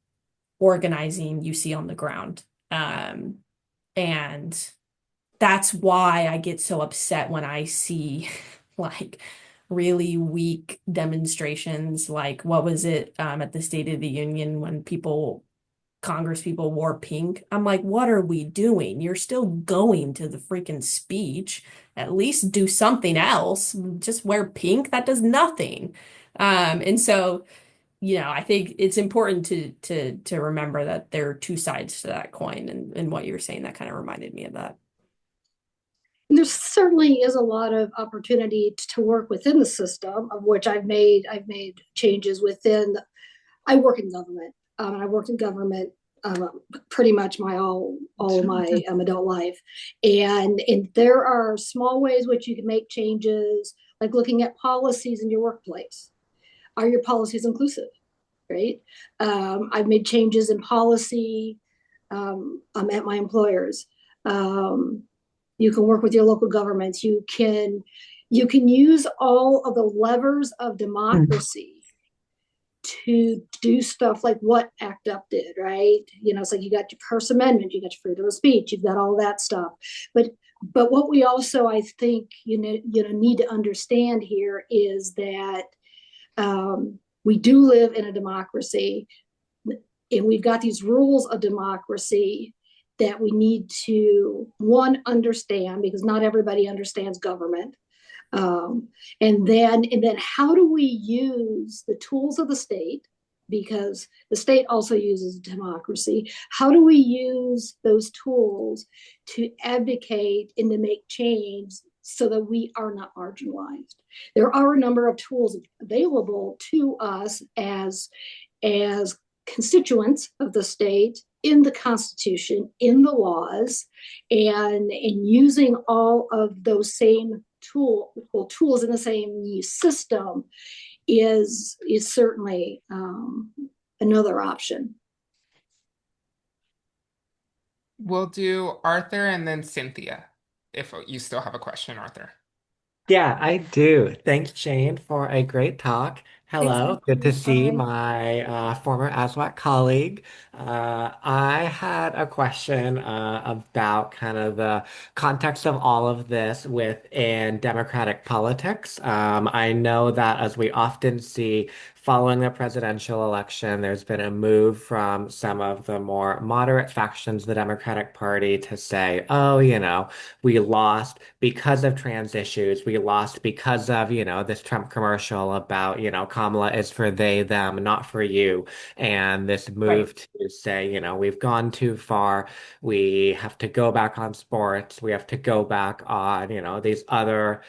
organizing you see on the ground. And that's why I get so upset when I see like really weak demonstrations. Like, what was it at the State of the Union when Congress people wore pink? I'm like, what are we doing? You're still going to the freaking speech. At least do something else. Just wear pink. That does nothing. And so, I think it's important to remember that there are two sides to that coin, and what you were saying, that kind of reminded me of that. And there certainly is a lot of opportunity to work within the system, of which I've made changes within. I work in government, and I worked in government pretty much all of my adult life, and there are small ways which you can make changes, like looking at policies in your workplace. Are your policies inclusive? Right. I've made changes in policy at my employers. You can work with your local governments. You can use all of the levers of democracy to do stuff like what ACT UP did, right? It's like you got your First Amendment, you got your freedom of speech, you've got all that stuff. But what we also, I think, need to understand here is that we do live in a democracy, and we've got these rules of democracy that we need to, one, understand, because not everybody understands government. And then how do we use the tools of the state, because the state also uses democracy? How do we use those tools to advocate and to make change so that we are not marginalized? There are a number of tools available to us as constituents of the state, in the Constitution, in the laws, and using all of those same tools in the same system is certainly another option. We'll do Arthur and then Cynthia, if you still have a question, Arthur. Yeah, I do. Thanks, Jane, for a great talk. Thanks, Hello, good to Anthony. see Bye. my former ASWAC colleague. I had a question about kind of the context of all of this within democratic politics. I know that as we often see following the presidential election, there's been a move from some of the more moderate factions of the Democratic Party to say, oh, we lost because of trans issues. We lost because of, this Trump commercial about, Kamala is for they, them, not for you. And this Right. move to say, we've gone too far. We have to go back on sports. We have to go back on, these other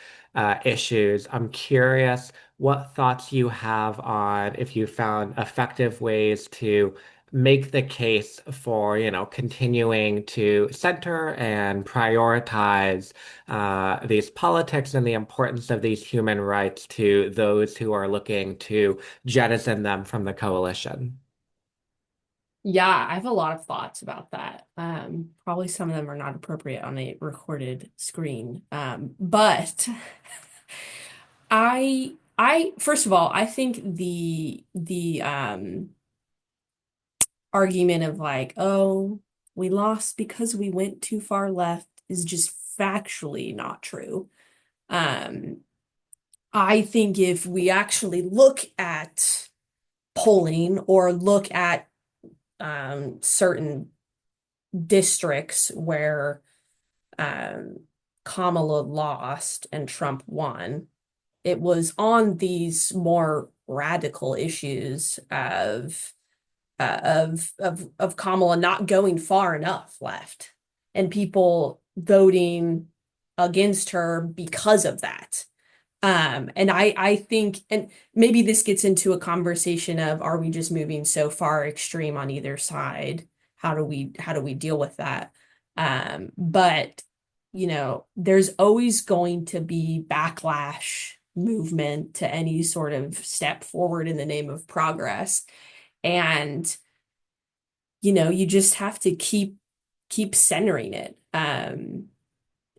issues. I'm curious what thoughts you have on if you found effective ways to make the case for, continuing to center and prioritize these politics and the importance of these human rights to those who are looking to jettison them from the coalition. Yeah, I have a lot of thoughts about that. Probably some of them are not appropriate on a recorded screen. But I first of all, I think the argument of like, oh, we lost because we went too far left is just factually not true. Um, I think if we actually look at polling or look at certain districts where um, Kamala lost and Trump won, it was on these more radical issues of Kamala not going far enough left and people voting against her because of that. And I think, and maybe this gets into a conversation of, are we just moving so far extreme on either side? How do we deal with that? But there's always going to be backlash movement to any sort of step forward in the name of progress. And you just have to keep centering it.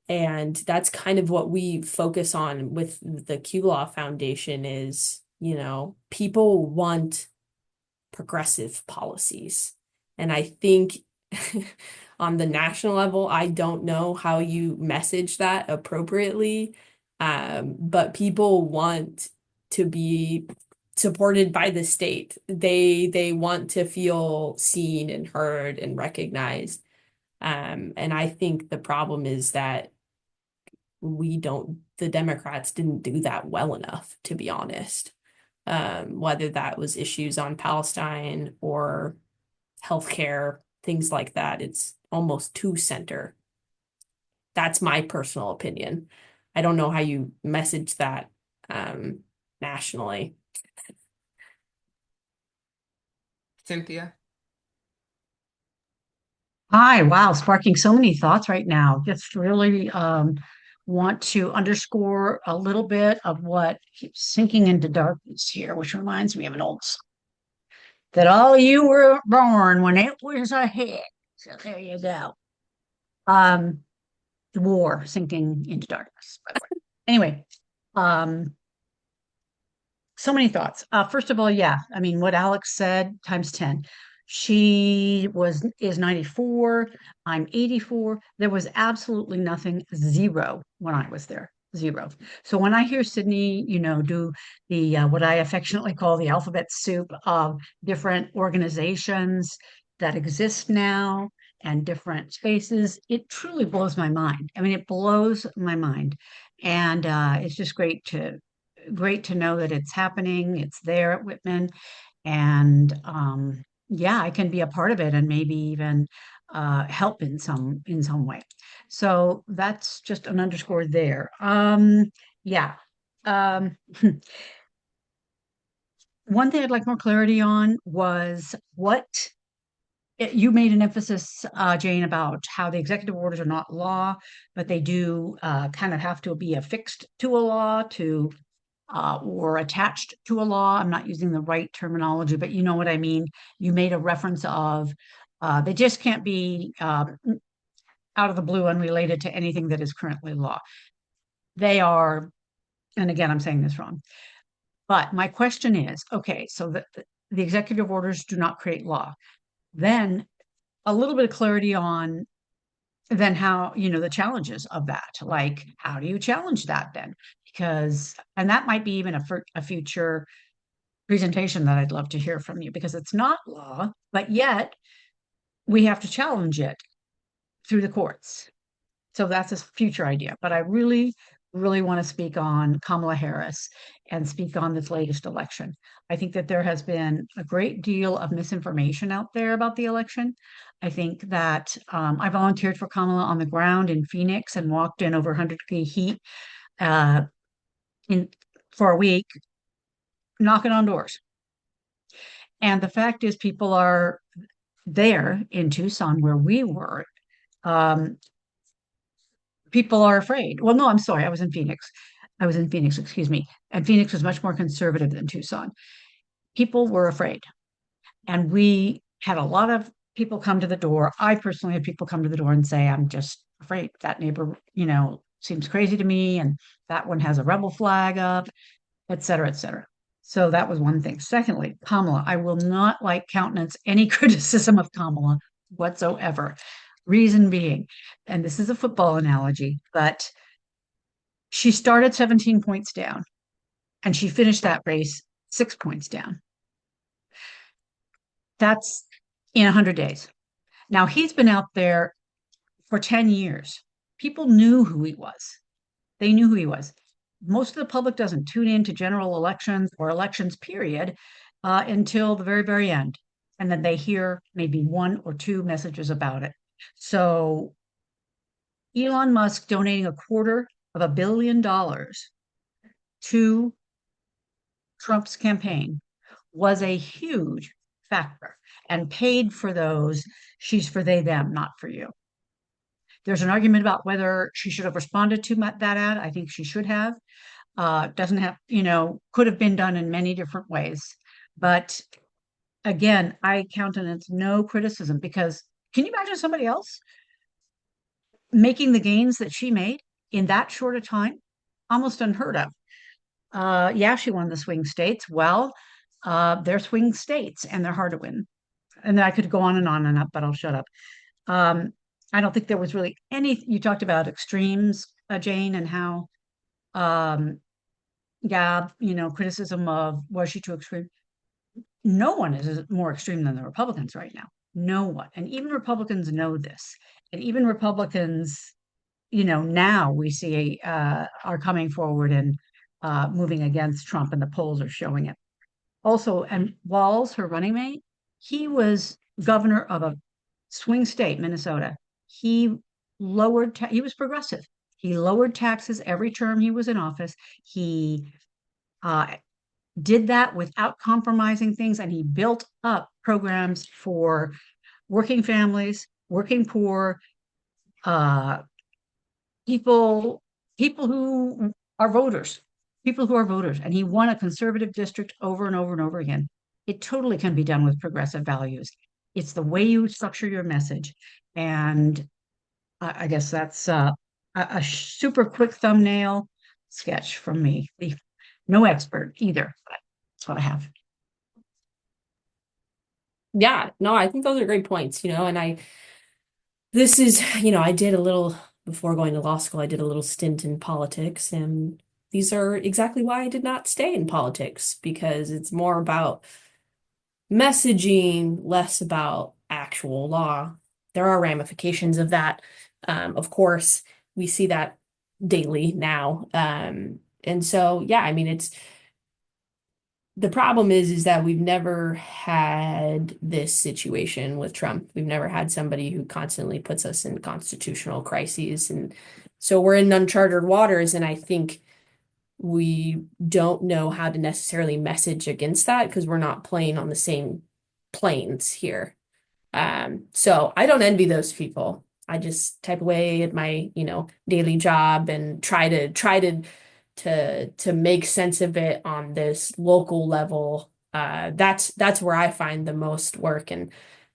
And that's kind of what we focus on with the QLaw Foundation is, people want progressive policies. And I think on the national level, I don't know how you message that appropriately. But people want to be supported by the state. They want to feel seen and heard and recognized. And I think the problem is that the Democrats didn't do that well enough, to be honest. Whether that was issues on Palestine or healthcare, things like that, it's almost too center. That's my personal opinion. I don't know how you message that nationally. Cynthia? Hi, wow, sparking so many thoughts right now. Just really want to underscore a little bit of what keeps sinking into darkness here, which reminds me of an old song that all you were born when it was ahead. So there you go. Um, war sinking into darkness, by the way. Anyway, um, so many thoughts. First of all, yeah, I mean, what Alex said times 10. She is 94. I'm 84. There was absolutely nothing, zero when I was there, zero. So when I hear Sydney, do the what I affectionately call the alphabet soup of different organizations that exist now and different spaces, it truly blows my mind. I mean, it blows my mind, and it's just great to know that it's happening. It's there at Whitman. And yeah, I can be a part of it and maybe even help in some way. So that's just an underscore there. Yeah. Um, One thing I'd like more clarity on was you made an emphasis, Jane, about how the executive orders are not law, but they do kind of have to be affixed to a law or attached to a law. I'm not using the right terminology, but you know what I mean. You made a reference of they just can't be out of the blue, unrelated to anything that is currently law. They are, and again, I'm saying this wrong. But my question is, okay, so the executive orders do not create law. Then a little bit of clarity on then how, the challenges of that. Like, how do you challenge that then? Because, and that might be even a future presentation that I'd love to hear from you, because it's not law, but yet we have to challenge it through the courts. So that's a future idea. But I really, really want to speak on Kamala Harris and speak on this latest election. I think that there has been a great deal of misinformation out there about the election. I think that I volunteered for Kamala on the ground in Phoenix and walked in over 100-degree heat uh, for a week, knocking on doors. And the fact is, people are there in Tucson where we were. Um, People are afraid. Well, no, I'm sorry. I was in Phoenix. Excuse me. And Phoenix was much more conservative than Tucson. People were afraid. And we had a lot of people come to the door. I personally had people come to the door and say, I'm just afraid. That neighbor, seems crazy to me. And that one has a rebel flag up, et cetera, et cetera. So that was one thing. Secondly, Kamala, I will not countenance any criticism of Kamala whatsoever. Reason being, and this is a football analogy, but she started 17 points down and she finished that race 6 points down. That's in 100 days. Now he's been out there for 10 years. People knew who he was. They knew who he was. Most of the public doesn't tune in to general elections or elections, period, until the very, very end. And then they hear maybe one or two messages about it. So Elon Musk donating $250 million to Trump's campaign was a huge factor and paid for those. She's for they, them, not for you. There's an argument about whether she should have responded to that ad. I think she should have. Doesn't have, could have been done in many different ways. But again, I countenance no criticism, because can you imagine somebody else making the gains that she made in that short a time? Almost unheard of. Yeah, she won the swing states. Well, they're swing states and they're hard to win. And I could go on and up, but I'll shut up. I don't think there was really you talked about extremes, Jane, and how, yeah, criticism of, was she too extreme? No one is more extreme than the Republicans right now. No one. And even Republicans know this. And even Republicans, now we see are coming forward and moving against Trump, and the polls are showing it. Also, and Walz, her running mate, he was governor of a swing state, Minnesota. He he was progressive. He lowered taxes every term he was in office. He did that without compromising things, and he built up programs for working families, working poor, people who are voters, and he won a conservative district over and over and over again. It totally can be done with progressive values. It's the way you structure your message. And I guess that's a super quick thumbnail sketch from me. No expert either, but that's what I have. Yeah, no, I think those are great points, and this is, I did a little, before going to law school, I did a little stint in politics, and these are exactly why I did not stay in politics, because it's more about messaging, less about actual law. There are ramifications of that. Of course, we see that daily now. And so, yeah, I mean, the problem is that we've never had this situation with Trump. We've never had somebody who constantly puts us in constitutional crises. And so we're in uncharted waters. And I think we don't know how to necessarily message against that because we're not playing on the same planes here. So I don't envy those people. I just type away at my, daily job and try to make sense of it on this local level. That's where I find the most work. And,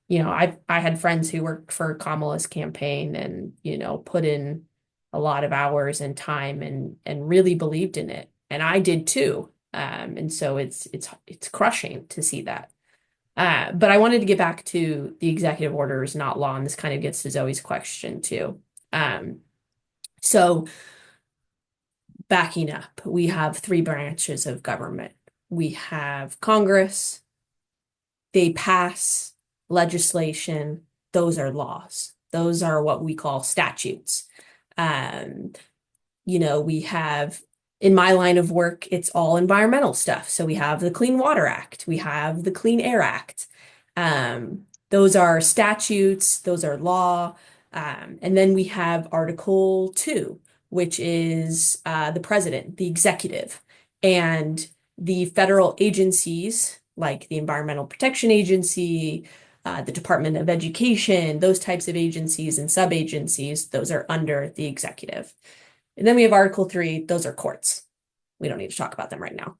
I had friends who worked for Kamala's campaign and, put in a lot of hours and time and really believed in it. And I did too. And so it's crushing to see that. But I wanted to get back to the executive orders, not law, and this kind of gets to Zoe's question too. So backing up, we have three branches of government. We have Congress, they pass legislation, those are laws. Those are what we call statutes. Um, we have in my line of work, it's all environmental stuff. So we have the Clean Water Act, we have the Clean Air Act. Those are statutes, those are law. And then we have Article 2, which is the president, the executive, and the federal agencies like the Environmental Protection Agency, the Department of Education, those types of agencies and sub-agencies, those are under the executive. And then we have Article 3, those are courts. We don't need to talk about them right now.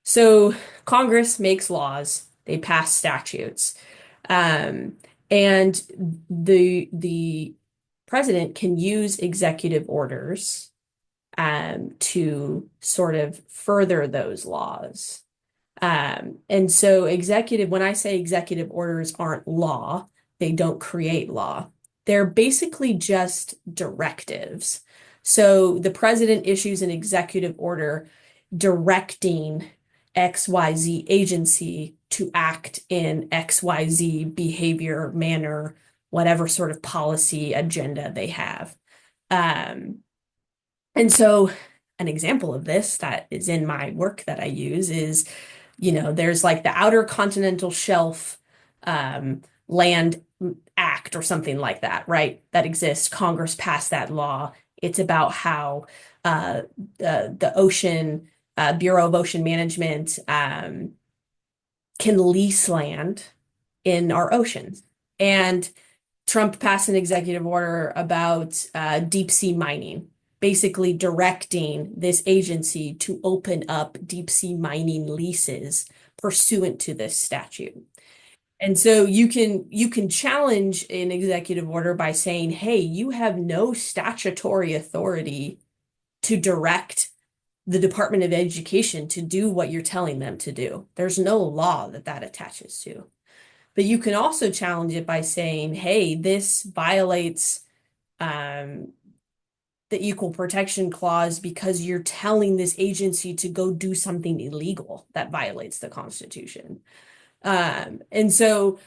So Congress makes laws, they pass statutes. And the president can use executive orders to sort of further those laws. And so when I say executive orders aren't law, they don't create law. They're basically just directives. So the president issues an executive order directing XYZ agency to act in XYZ behavior, manner, whatever sort of policy agenda they have. And so an example of this that is in my work that I use is, there's like the Outer Continental Shelf Land Act or something like that, right? That exists. Congress passed that law. It's about how the Ocean Bureau of Ocean Management can lease land in our oceans. And Trump passed an executive order about deep sea mining, basically directing this agency to open up deep sea mining leases pursuant to this statute. And so you can challenge an executive order by saying, "Hey, you have no statutory authority to direct the Department of Education to do what you're telling them to do. There's no law that attaches to." But you can also challenge it by saying, "Hey, this violates the Equal Protection Clause because you're telling this agency to go do something illegal that violates the Constitution." And so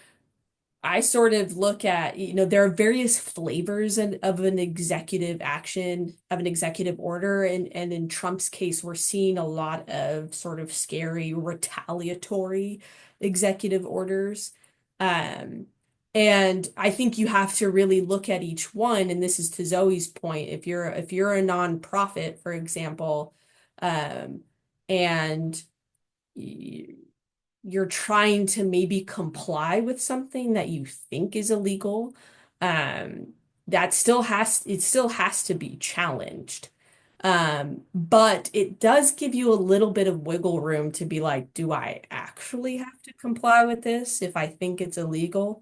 I sort of look at, there are various flavors of an executive action, of an executive order. And in Trump's case, we're seeing a lot of sort of scary retaliatory executive orders. And I think you have to really look at each one. And this is to Zoe's point. If you're a nonprofit, for example, and you're trying to maybe comply with something that you think is illegal, it still has to be challenged. But it does give you a little bit of wiggle room to be like, do I actually have to comply with this if I think it's illegal?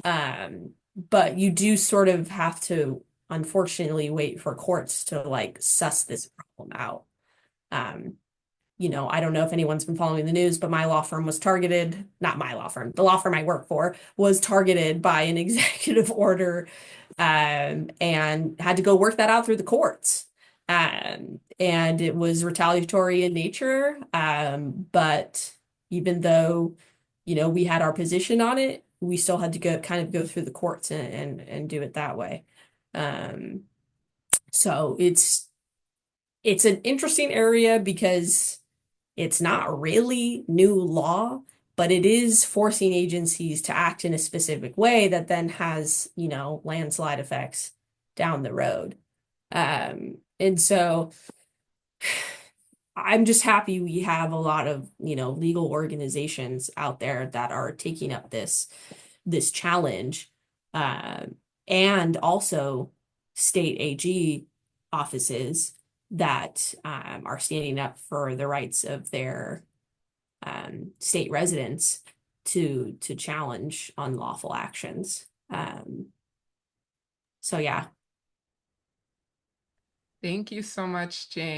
But you do sort of have to unfortunately wait for courts to like suss this problem out. I don't know if anyone's been following the news, but my law firm was targeted, not my law firm, the law firm I work for was targeted by an executive order, and had to go work that out through the courts. And it was retaliatory in nature. But even though, we had our position on it, we still had to go through the courts and do it that way. So it's an interesting area because it's not really new law, but it is forcing agencies to act in a specific way that then has, landslide effects down the road. And so I'm just happy we have a lot of, legal organizations out there that are taking up this challenge, and also state AG offices that are standing up for the rights of their state residents to challenge unlawful actions. So yeah. Thank you so much, Jane.